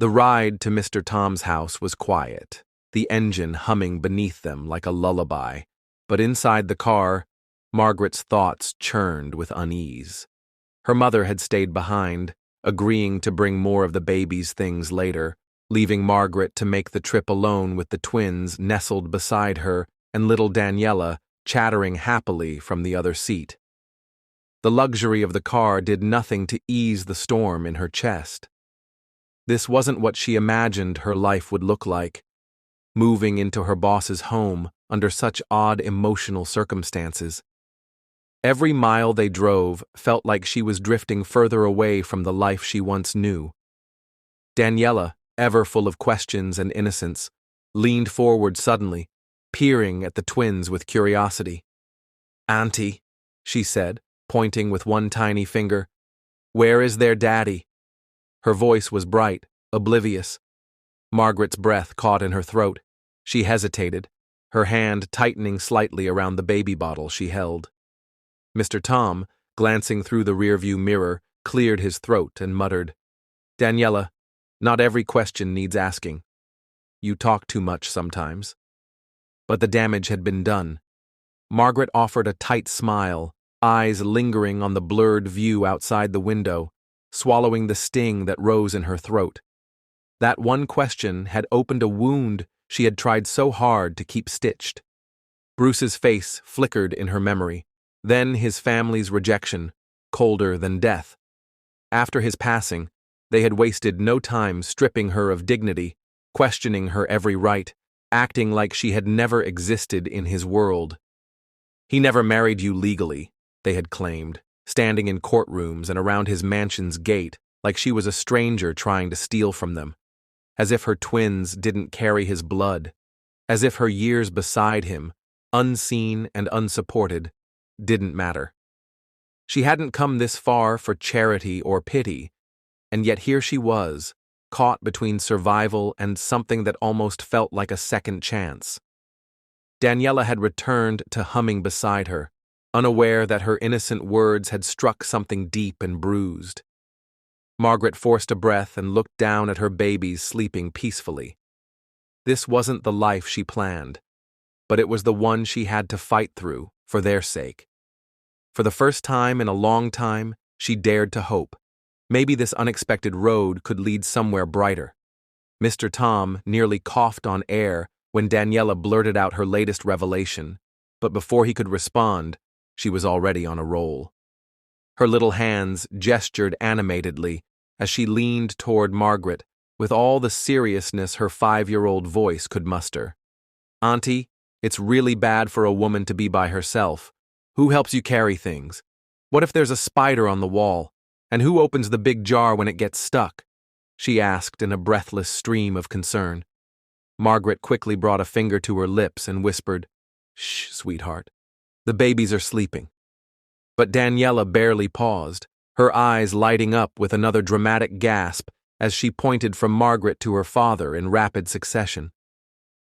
The ride to Mr. Tom's house was quiet, the engine humming beneath them like a lullaby, but inside the car, Margaret's thoughts churned with unease. Her mother had stayed behind, agreeing to bring more of the baby's things later, leaving Margaret to make the trip alone with the twins nestled beside her and little Daniela chattering happily from the other seat. The luxury of the car did nothing to ease the storm in her chest. This wasn't what she imagined her life would look like, moving into her boss's home under such odd emotional circumstances. Every mile they drove felt like she was drifting further away from the life she once knew. Daniela, ever full of questions and innocence, leaned forward suddenly, peering at the twins with curiosity. "Auntie," she said, pointing with one tiny finger, "where is their daddy?" Her voice was bright, oblivious. Margaret's breath caught in her throat. She hesitated, her hand tightening slightly around the baby bottle she held. Mr. Tom, glancing through the rearview mirror, cleared his throat and muttered, "Daniela, not every question needs asking. You talk too much sometimes." But the damage had been done. Margaret offered a tight smile, eyes lingering on the blurred view outside the window, swallowing the sting that rose in her throat. That one question had opened a wound she had tried so hard to keep stitched. Bruce's face flickered in her memory, then his family's rejection, colder than death. After his passing, they had wasted no time stripping her of dignity, questioning her every right, acting like she had never existed in his world. "He never married you legally," they had claimed, standing in courtrooms and around his mansion's gate like she was a stranger trying to steal from them, as if her twins didn't carry his blood, as if her years beside him, unseen and unsupported, didn't matter. She hadn't come this far for charity or pity, and yet here she was, caught between survival and something that almost felt like a second chance. Daniela had returned to humming beside her, unaware that her innocent words had struck something deep and bruised. Margaret forced a breath and looked down at her babies sleeping peacefully. This wasn't the life she planned, but it was the one she had to fight through for their sake. For the first time in a long time, she dared to hope. Maybe this unexpected road could lead somewhere brighter. Mr. Tom nearly coughed on air when Daniela blurted out her latest revelation, but before he could respond, she was already on a roll. Her little hands gestured animatedly as she leaned toward Margaret with all the seriousness her 5-year-old voice could muster. "Auntie, it's really bad for a woman to be by herself. Who helps you carry things? What if there's a spider on the wall? And who opens the big jar when it gets stuck?" she asked in a breathless stream of concern. Margaret quickly brought a finger to her lips and whispered, "Shh, sweetheart. The babies are sleeping." But Daniela barely paused, her eyes lighting up with another dramatic gasp as she pointed from Margaret to her father in rapid succession.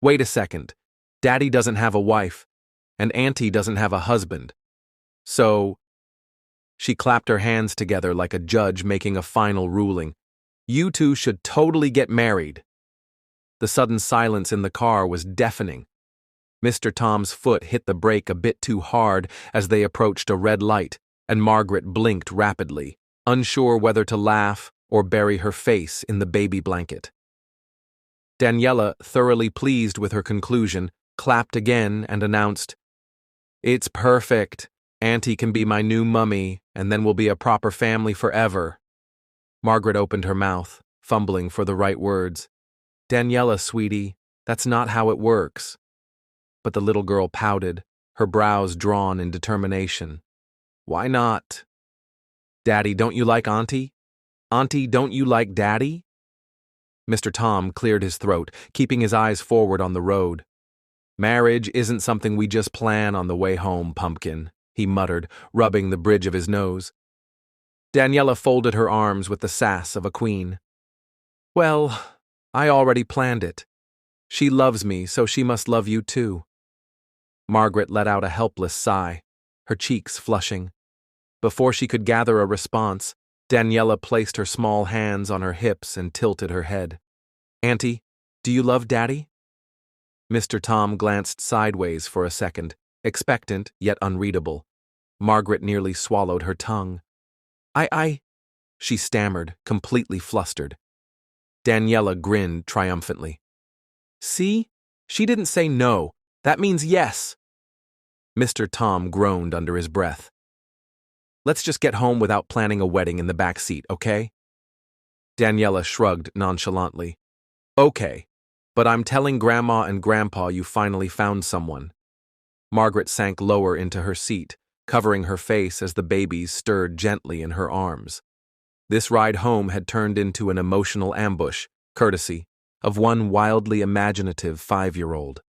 "Wait a second. Daddy doesn't have a wife, and Auntie doesn't have a husband. So—" She clapped her hands together like a judge making a final ruling. "You two should totally get married." The sudden silence in the car was deafening. Mr. Tom's foot hit the brake a bit too hard as they approached a red light, and Margaret blinked rapidly, unsure whether to laugh or bury her face in the baby blanket. Daniela, thoroughly pleased with her conclusion, clapped again and announced, "It's perfect. Auntie can be my new mummy, and then we'll be a proper family forever." Margaret opened her mouth, fumbling for the right words. "Daniela, sweetie, that's not how it works." But the little girl pouted, her brows drawn in determination. "Why not?" "Daddy, don't you like Auntie? Auntie, don't you like Daddy?" Mr. Tom cleared his throat, keeping his eyes forward on the road. "Marriage isn't something we just plan on the way home, pumpkin," he muttered, rubbing the bridge of his nose. Daniela folded her arms with the sass of a queen. "Well, I already planned it. She loves me, so she must love you too." Margaret let out a helpless sigh, her cheeks flushing. Before she could gather a response, Daniela placed her small hands on her hips and tilted her head. Auntie, do you love Daddy? Mr. Tom glanced sideways for a second, expectant yet unreadable. Margaret nearly swallowed her tongue. She stammered, completely flustered. Daniela grinned triumphantly. See? She didn't say no. That means yes. Mr. Tom groaned under his breath. Let's just get home without planning a wedding in the back seat, okay? Daniela shrugged nonchalantly. Okay, but I'm telling Grandma and Grandpa you finally found someone. Margaret sank lower into her seat, covering her face as the babies stirred gently in her arms. This ride home had turned into an emotional ambush, courtesy of one wildly imaginative 5-year-old.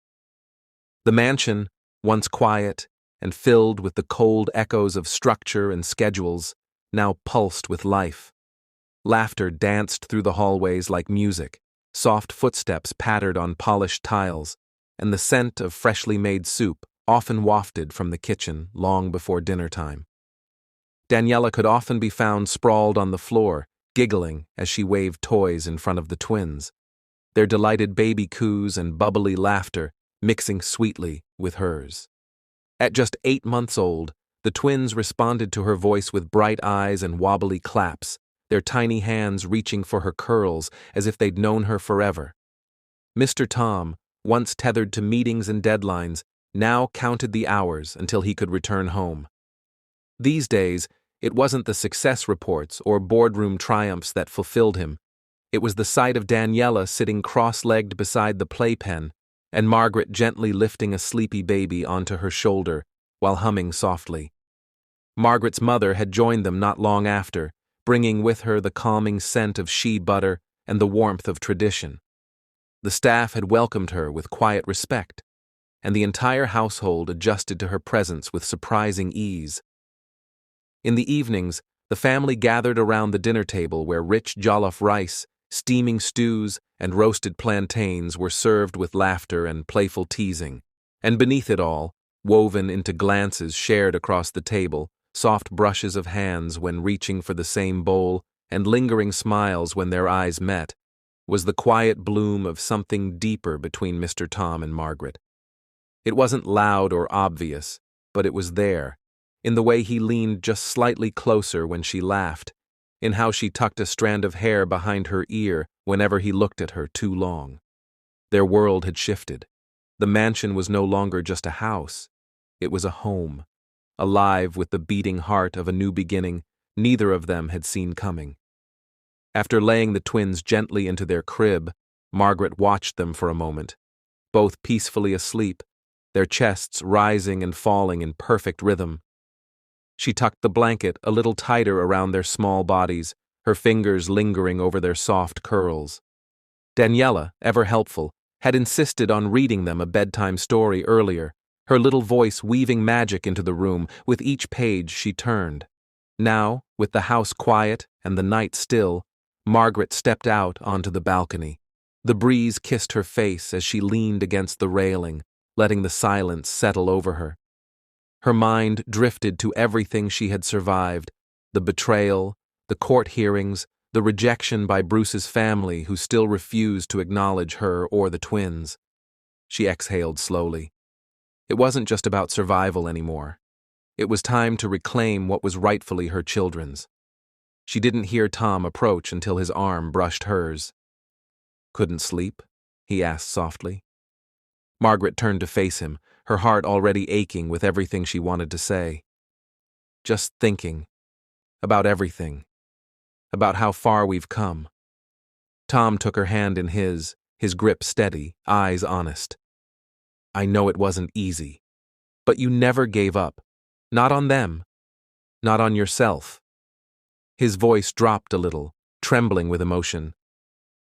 The mansion, once quiet and filled with the cold echoes of structure and schedules, now pulsed with life. Laughter danced through the hallways like music, soft footsteps pattered on polished tiles, and the scent of freshly made soup often wafted from the kitchen long before dinner time. Daniela could often be found sprawled on the floor, giggling as she waved toys in front of the twins, their delighted baby coos and bubbly laughter mixing sweetly with hers. At just 8 months old, the twins responded to her voice with bright eyes and wobbly claps, their tiny hands reaching for her curls as if they'd known her forever. Mr. Tom, once tethered to meetings and deadlines, now counted the hours until he could return home. These days, it wasn't the success reports or boardroom triumphs that fulfilled him. It was the sight of Daniela sitting cross-legged beside the playpen and Margaret gently lifting a sleepy baby onto her shoulder while humming softly. Margaret's mother had joined them not long after, bringing with her the calming scent of shea butter and the warmth of tradition. The staff had welcomed her with quiet respect, and the entire household adjusted to her presence with surprising ease. In the evenings, the family gathered around the dinner table where rich jollof rice, steaming stews, and roasted plantains were served with laughter and playful teasing, and beneath it all, woven into glances shared across the table, soft brushes of hands when reaching for the same bowl, and lingering smiles when their eyes met, was the quiet bloom of something deeper between Mr. Tom and Margaret. It wasn't loud or obvious, but it was there, in the way he leaned just slightly closer when she laughed, in how she tucked a strand of hair behind her ear whenever he looked at her too long. Their world had shifted. The mansion was no longer just a house. It was a home, alive with the beating heart of a new beginning neither of them had seen coming. After laying the twins gently into their crib, Margaret watched them for a moment, both peacefully asleep, their chests rising and falling in perfect rhythm. She tucked the blanket a little tighter around their small bodies, her fingers lingering over their soft curls. Daniela, ever helpful, had insisted on reading them a bedtime story earlier, her little voice weaving magic into the room with each page she turned. Now, with the house quiet and the night still, Margaret stepped out onto the balcony. The breeze kissed her face as she leaned against the railing, letting the silence settle over her. Her mind drifted to everything she had survived, the betrayal, the court hearings, the rejection by Bruce's family who still refused to acknowledge her or the twins. She exhaled slowly. It wasn't just about survival anymore. It was time to reclaim what was rightfully her children's. She didn't hear Tom approach until his arm brushed hers. "Couldn't sleep?" he asked softly. Margaret turned to face him, her heart already aching with everything she wanted to say. "Just thinking. About everything. About how far we've come." Tom took her hand in his grip steady, eyes honest. "I know it wasn't easy. But you never gave up. Not on them. Not on yourself." His voice dropped a little, trembling with emotion.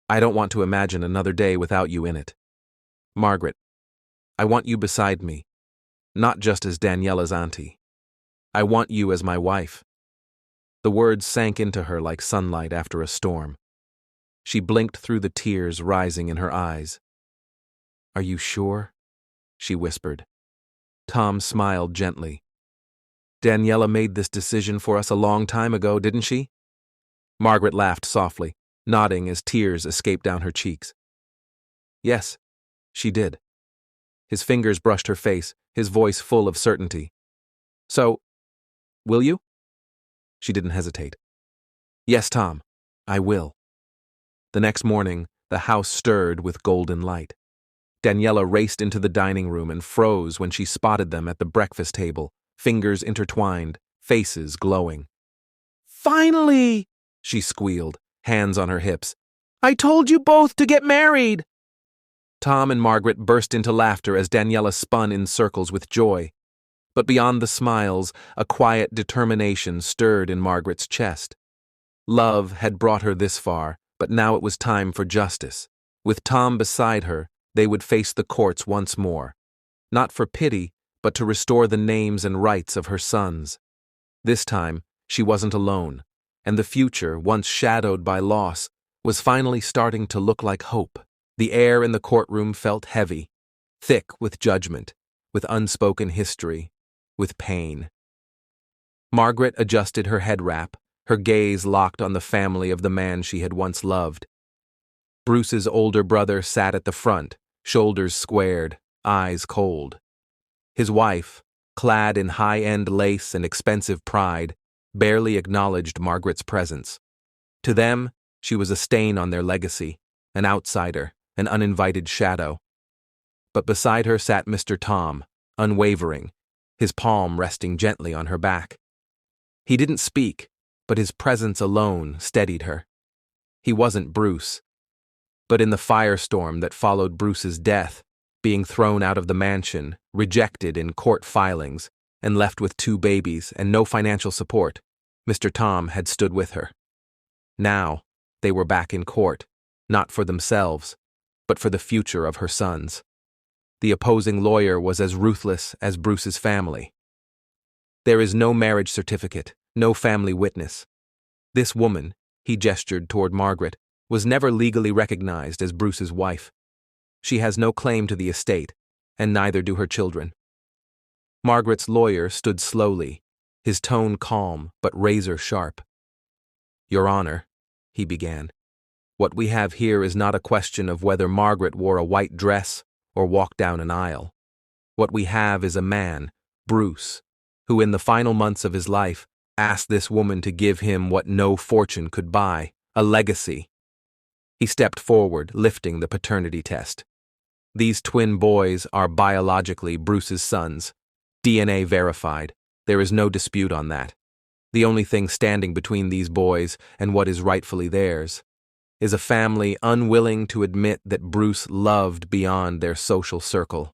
"I don't want to imagine another day without you in it. Margaret, I want you beside me, not just as Daniela's auntie. I want you as my wife." The words sank into her like sunlight after a storm. She blinked through the tears rising in her eyes. "Are you sure?" she whispered. Tom smiled gently. "Daniela made this decision for us a long time ago, didn't she?" Margaret laughed softly, nodding as tears escaped down her cheeks. Yes, she did. His fingers brushed her face, his voice full of certainty. So, will you? She didn't hesitate. Yes, Tom, I will. The next morning, the house stirred with golden light. Daniela raced into the dining room and froze when she spotted them at the breakfast table, fingers intertwined, faces glowing. Finally! She squealed, hands on her hips. I told you both to get married! Tom and Margaret burst into laughter as Daniela spun in circles with joy. But beyond the smiles, a quiet determination stirred in Margaret's chest. Love had brought her this far, but now it was time for justice. With Tom beside her, they would face the courts once more. Not for pity, but to restore the names and rights of her sons. This time, she wasn't alone, and the future, once shadowed by loss, was finally starting to look like hope. The air in the courtroom felt heavy, thick with judgment, with unspoken history, with pain. Margaret adjusted her head wrap, her gaze locked on the family of the man she had once loved. Bruce's older brother sat at the front, shoulders squared, eyes cold. His wife, clad in high-end lace and expensive pride, barely acknowledged Margaret's presence. To them, she was a stain on their legacy, an outsider, an uninvited shadow. But beside her sat Mr. Tom, unwavering, his palm resting gently on her back. He didn't speak, but his presence alone steadied her. He wasn't Bruce. But in the firestorm that followed Bruce's death, being thrown out of the mansion, rejected in court filings, and left with 2 babies and no financial support, Mr. Tom had stood with her. Now, they were back in court, not for themselves, but for the future of her sons. The opposing lawyer was as ruthless as Bruce's family. There is no marriage certificate, no family witness. This woman, he gestured toward Margaret, was never legally recognized as Bruce's wife. She has no claim to the estate, and neither do her children. Margaret's lawyer stood slowly, his tone calm but razor sharp. Your Honor, he began, what we have here is not a question of whether Margaret wore a white dress or walked down an aisle. What we have is a man, Bruce, who in the final months of his life asked this woman to give him what no fortune could buy, a legacy. He stepped forward, lifting the paternity test. These twin boys are biologically Bruce's sons, DNA verified. There is no dispute on that. The only thing standing between these boys and what is rightfully theirs is a family unwilling to admit that Bruce loved beyond their social circle.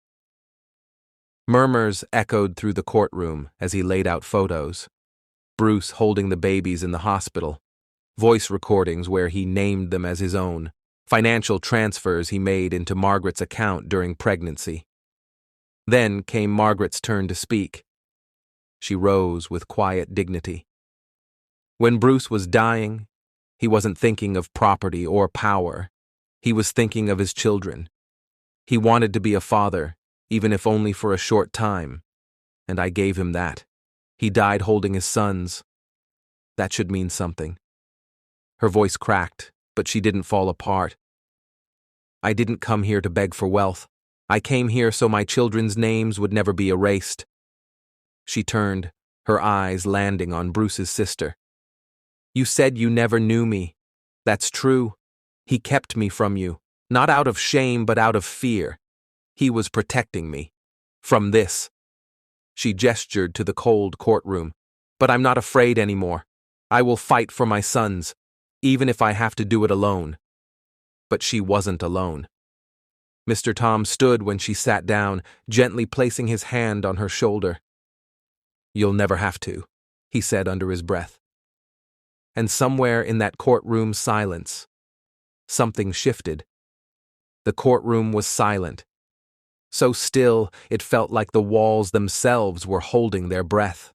Murmurs echoed through the courtroom as he laid out photos. Bruce holding the babies in the hospital, voice recordings where he named them as his own, financial transfers he made into Margaret's account during pregnancy. Then came Margaret's turn to speak. She rose with quiet dignity. When Bruce was dying, he wasn't thinking of property or power. He was thinking of his children. He wanted to be a father, even if only for a short time, and I gave him that. He died holding his sons. That should mean something. Her voice cracked, but she didn't fall apart. I didn't come here to beg for wealth. I came here so my children's names would never be erased. She turned, her eyes landing on Bruce's sister. You said you never knew me. That's true. He kept me from you, not out of shame but out of fear. He was protecting me. From this. She gestured to the cold courtroom. But I'm not afraid anymore. I will fight for my sons, even if I have to do it alone. But she wasn't alone. Mr. Tom stood when she sat down, gently placing his hand on her shoulder. You'll never have to, he said under his breath. And somewhere in that courtroom silence, something shifted. The courtroom was silent. So still, it felt like the walls themselves were holding their breath.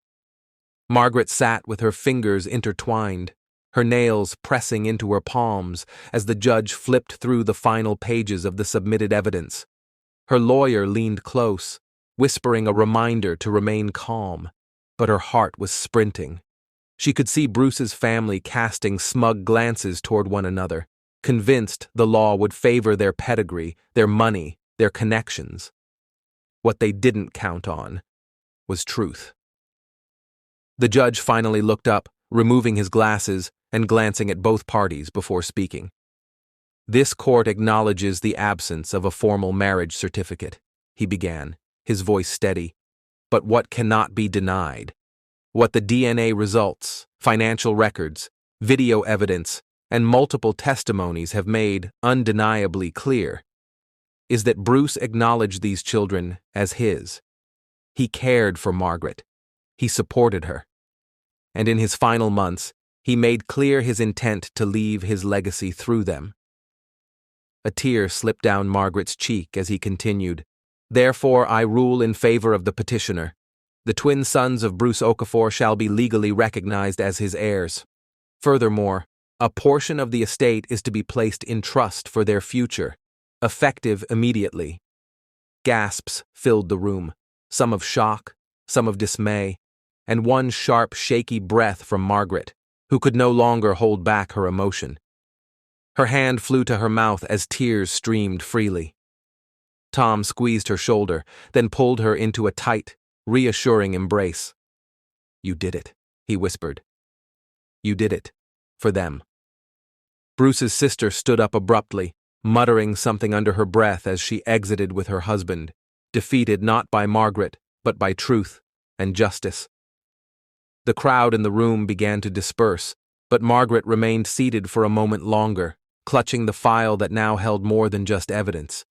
Margaret sat with her fingers intertwined, her nails pressing into her palms as the judge flipped through the final pages of the submitted evidence. Her lawyer leaned close, whispering a reminder to remain calm, but her heart was sprinting. She could see Bruce's family casting smug glances toward one another, convinced the law would favor their pedigree, their money, their connections. What they didn't count on was truth. The judge finally looked up, removing his glasses and glancing at both parties before speaking. "This court acknowledges the absence of a formal marriage certificate," he began, his voice steady. "But what cannot be denied, what the DNA results, financial records, video evidence, and multiple testimonies have made undeniably clear, is that Bruce acknowledged these children as his. He cared for Margaret. He supported her. And in his final months, he made clear his intent to leave his legacy through them." A tear slipped down Margaret's cheek as he continued, "Therefore I rule in favor of the petitioner. The twin sons of Bruce Okafor shall be legally recognized as his heirs. Furthermore, a portion of the estate is to be placed in trust for their future, effective immediately." Gasps filled the room, some of shock, some of dismay, and one sharp, shaky breath from Margaret, who could no longer hold back her emotion. Her hand flew to her mouth as tears streamed freely. Tom squeezed her shoulder, then pulled her into a tight, reassuring embrace. "You did it," he whispered. "You did it. For them." Bruce's sister stood up abruptly, muttering something under her breath as she exited with her husband, defeated not by Margaret, but by truth and justice. The crowd in the room began to disperse, but Margaret remained seated for a moment longer, clutching the file that now held more than just evidence.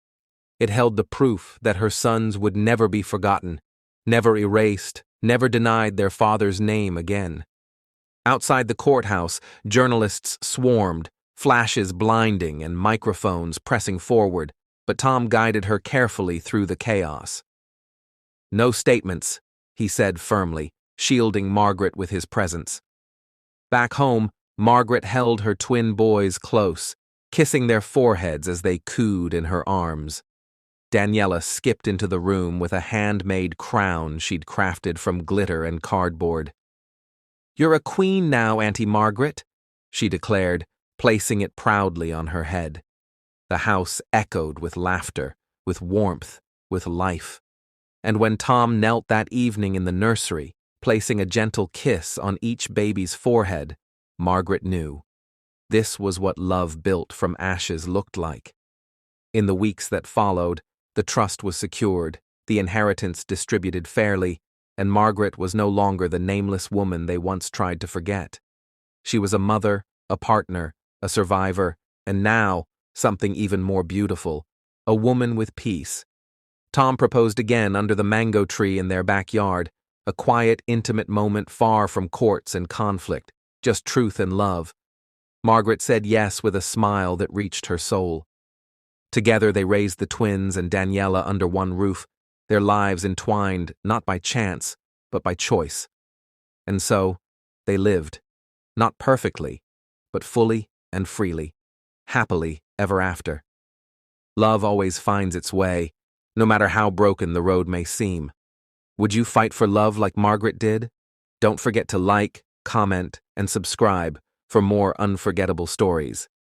It held the proof that her sons would never be forgotten, never erased, never denied their father's name again. Outside the courthouse, journalists swarmed, flashes blinding and microphones pressing forward, but Tom guided her carefully through the chaos. "No statements," he said firmly, shielding Margaret with his presence. Back home, Margaret held her twin boys close, kissing their foreheads as they cooed in her arms. Daniela skipped into the room with a handmade crown she'd crafted from glitter and cardboard. "You're a queen now, Auntie Margaret," she declared, placing it proudly on her head. The house echoed with laughter, with warmth, with life. And when Tom knelt that evening in the nursery, placing a gentle kiss on each baby's forehead, Margaret knew. This was what love built from ashes looked like. In the weeks that followed, the trust was secured, the inheritance distributed fairly, and Margaret was no longer the nameless woman they once tried to forget. She was a mother, a partner, a survivor, and now, something even more beautiful, a woman with peace. Tom proposed again under the mango tree in their backyard, a quiet, intimate moment far from courts and conflict, just truth and love. Margaret said yes with a smile that reached her soul. Together they raised the twins and Daniela under one roof, their lives entwined not by chance, but by choice. And so, they lived, not perfectly, but fully and freely, happily ever after. Love always finds its way, no matter how broken the road may seem. Would you fight for love like Margaret did? Don't forget to like, comment, and subscribe for more unforgettable stories.